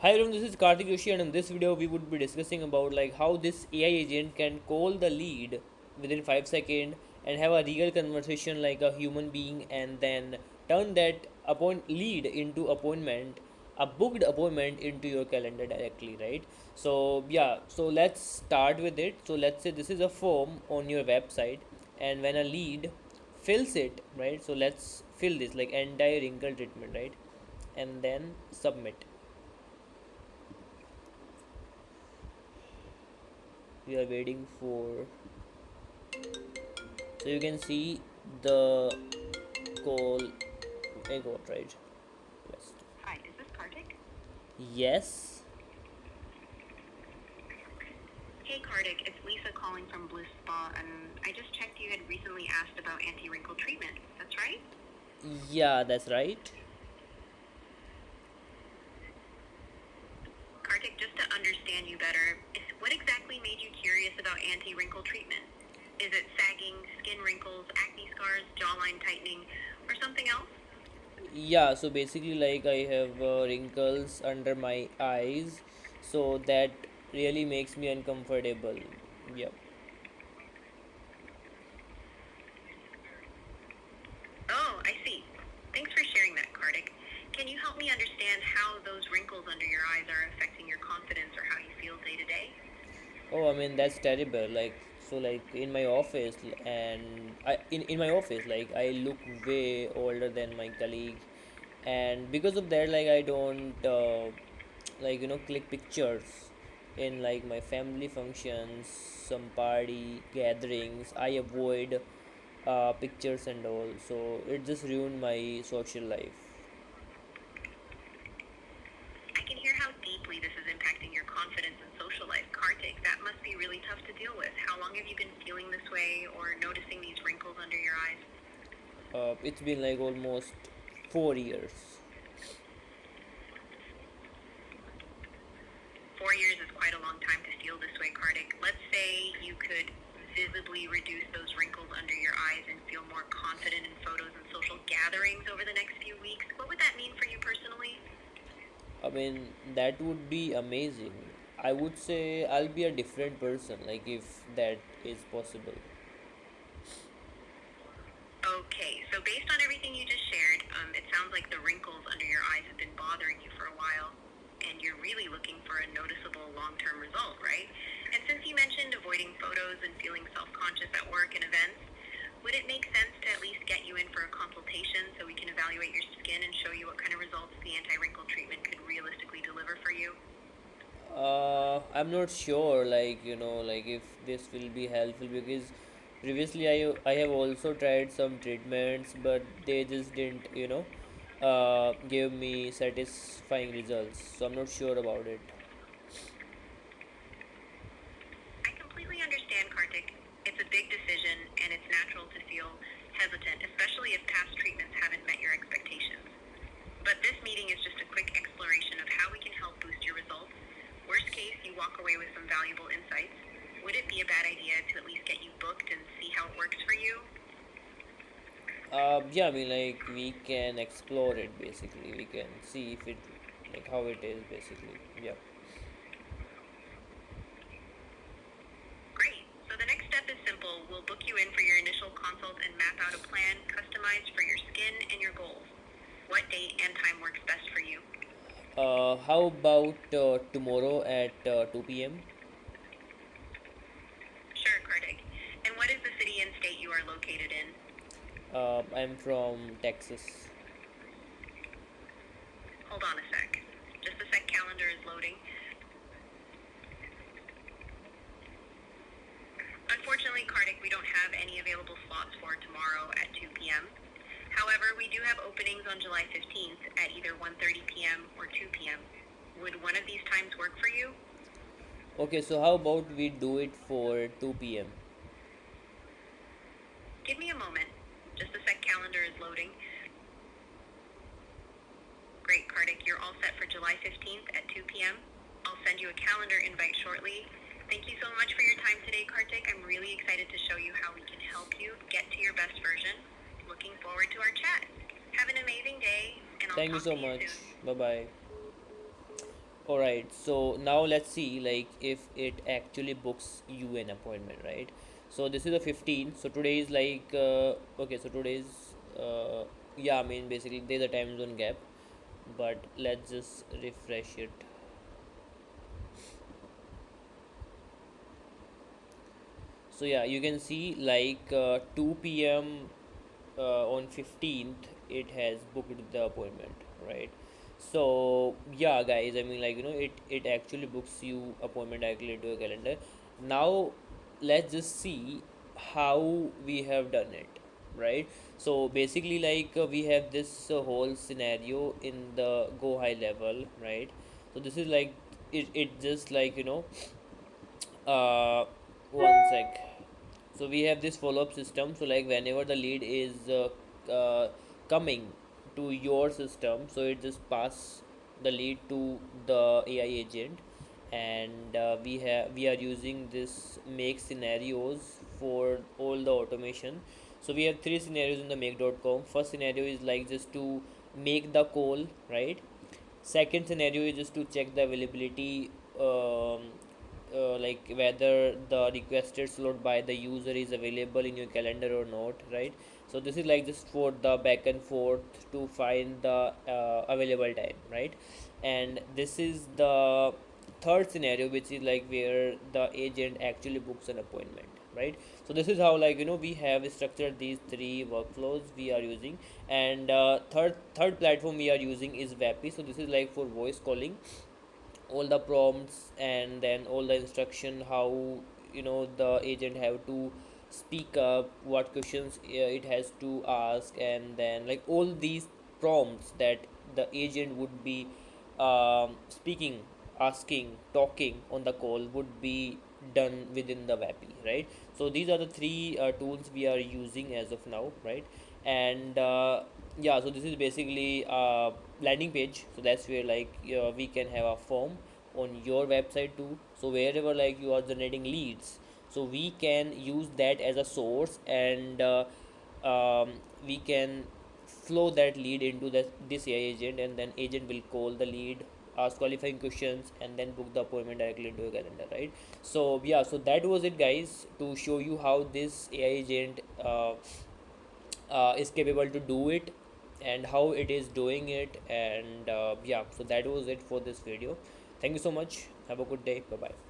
Hi everyone, this is Karthik Joshi, and in this video we would be discussing about like how this AI agent can call the lead within 5 seconds and have a real conversation like a human being, and then turn that lead into appointment, a booked appointment, into your calendar directly, right? So yeah, so let's start with it. So let's say this is a form on your website, and when a lead fills it, right? So let's fill this like entire wrinkle treatment, right? And then submit. We are waiting for, so you can see the call I got, right? Yes. Hi, is this Kartik? Yes. Hey Kartik, it's Lisa calling from Bliss Spa, and I just checked you had recently asked about anti-wrinkle treatment. That's right? Yeah, that's right. Kartik, just to understand you better, what exactly made you curious about anti-wrinkle treatment? Is it sagging, skin wrinkles, acne scars, jawline tightening, or something else? Yeah, so basically like I have wrinkles under my eyes, so that really makes me uncomfortable. Yep. Oh, I see. Thanks for sharing that, Kartik. Can you help me understand how those wrinkles under your eyes are affecting your confidence or how you feel day to day? Oh, I mean that's terrible. Like so, like in my office, and in my office, like I look way older than my colleagues, and because of that, like I don't like click pictures in like my family functions, some party gatherings. I avoid pictures and all, so it just ruined my social life. I can hear how deeply this is impacting your confidence and social life. Kartik, that must be really tough to deal with. How long have you been feeling this way or noticing these wrinkles under your eyes? It's been like almost 4 years. 4 years is quite a long time to feel this way, Kartik. Let's say you could visibly reduce those wrinkles under your eyes and feel more confident in photos and social gatherings over the next few weeks. What would that mean for you personally? I mean, that would be amazing. I would say I'll be a different person, like if that is possible. Okay, so based on everything you just shared, it sounds like the wrinkles under your eyes have been bothering you for a while, and you're really looking for a noticeable long-term result, right? And since you mentioned avoiding photos and feeling self-conscious at work and events, would it make sense to at least get you in for a consultation so we can evaluate your skin and show you what kind of results the anti-wrinkle treatment could realistically deliver for you? I'm not sure, like like if this will be helpful, because previously I have also tried some treatments, but they just didn't give me satisfying results. So I'm not sure about it. I completely understand, Kartik. It's a big decision, and it's natural to feel hesitant, especially if past treatments haven't met your expectations. But this meeting is just a quick exploration of how we can help boost your results. Worst case, you walk away with some valuable insights. Would it be a bad idea to at least get you booked and see how it works for you? Yeah, I mean, like we can explore it basically. We can see if it, like how it is basically. Yeah. Great. So the next step is simple. We'll book you in for your initial consult and map out a plan customized for your skin and your goals. What date and time works best for you? How about tomorrow at 2 p.m.? Sure, Kartik. And what is the city and state you are located in? I'm from Texas. Hold on a sec. Just a sec, calendar is loading. Unfortunately, Kartik, we don't have any available slots for tomorrow at 2 p.m. However, we do have openings on July 15th at either 1:30 p.m. or 2 p.m. Would one of these times work for you? Okay, so how about we do it for 2 p.m.? Give me a moment. Just a sec, calendar is loading. Great, Kartik, you're all set for July 15th at 2 p.m. I'll send you a calendar invite shortly. Thank you so much for your time today, Kartik. I'm really excited to show you how we can help you get to your best version. Looking forward to our chat. Have an amazing day, and I'll Thank you talk so to you much. soon. Bye bye. All right, so now let's see like if it actually books you an appointment, right? So this is the 15th. So today is like okay, so today's yeah, I mean basically there's a time zone gap, but let's just refresh it. So yeah, you can see like 2 p.m. On 15th it has booked the appointment, right? So yeah guys, I mean like it actually books you appointment directly into your calendar. Now let's just see how we have done it, right? So basically like we have this whole scenario in the go high level, right? So this is like it just like uh one sec. So we have this follow-up system. So like whenever the lead is coming to your system, so it just pass the lead to the AI agent. And we are using this make scenarios for all the automation. So we have three scenarios in the make.com. First scenario is like just to make the call, right? Second scenario is just to check the availability, like whether the requested slot by the user is available in your calendar or not, right? So this is like just for the back and forth to find the available time, right? And this is the third scenario, which is like where the agent actually books an appointment, right? So this is how like we have structured these three workflows we are using. And third platform we are using is Vapi. So this is like for voice calling, all the prompts and then all the instruction how the agent have to speak up, what questions it has to ask, and then like all these prompts that the agent would be speaking, asking, talking on the call would be done within the WAPI, right? So these are the three tools we are using as of now, right? And yeah, so this is basically a landing page. So that's where like we can have a form on your website too. So wherever like you are generating leads, so we can use that as a source, and we can flow that lead into this AI agent, and then agent will call the lead, ask qualifying questions, and then book the appointment directly into your calendar, right? So yeah, so that was it guys, to show you how this AI agent is capable to do it and how it is doing it. And yeah, so that was it for this video. Thank you so much, have a good day, bye bye.